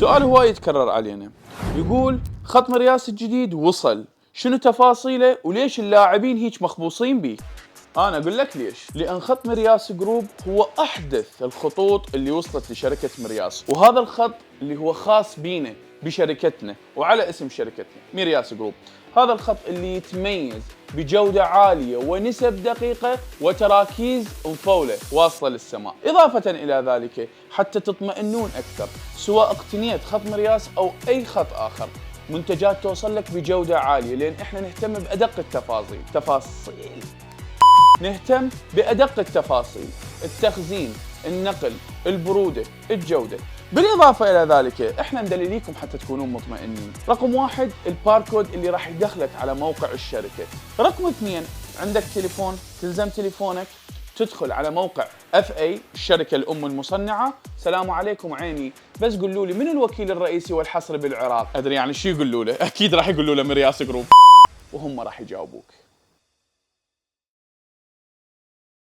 سؤال هواي يتكرر علينا، يقول خط مرياس الجديد وصل، شنو تفاصيله وليش اللاعبين هيك مخبوصين بيه؟ أنا أقول لك ليش، لأن خط مرياس جروب هو أحدث الخطوط اللي وصلت لشركة مرياس، وهذا الخط اللي هو خاص بينا بشركتنا وعلى اسم شركتنا مرياس جروب. هذا الخط اللي يتميز بجودة عالية ونسب دقيقة وتراكيز مفولة واصلة للسماء. إضافة إلى ذلك حتى تطمئنون أكثر، سواء اقتنيت خط مرياس أو أي خط آخر، منتجات توصل لك بجودة عالية، لأن إحنا نهتم بأدق التفاصيل. نهتم بأدق التفاصيل، التخزين، النقل، البرودة، الجودة. بالإضافة إلى ذلك إحنا مدلليكم حتى تكونون مطمئنين. رقم 1 الباركود اللي راح يدخلك على موقع الشركة. رقم 2 عندك تليفون، تلزم تليفونك تدخل على موقع FA الشركة الأم المصنعة. سلام عليكم عيني، بس قولوا لي من الوكيل الرئيسي والحصري بالعراق؟ أدري يعني شو يقولوا له، أكيد راح يقولوا له مرياس جروب، وهم راح يجاوبوك.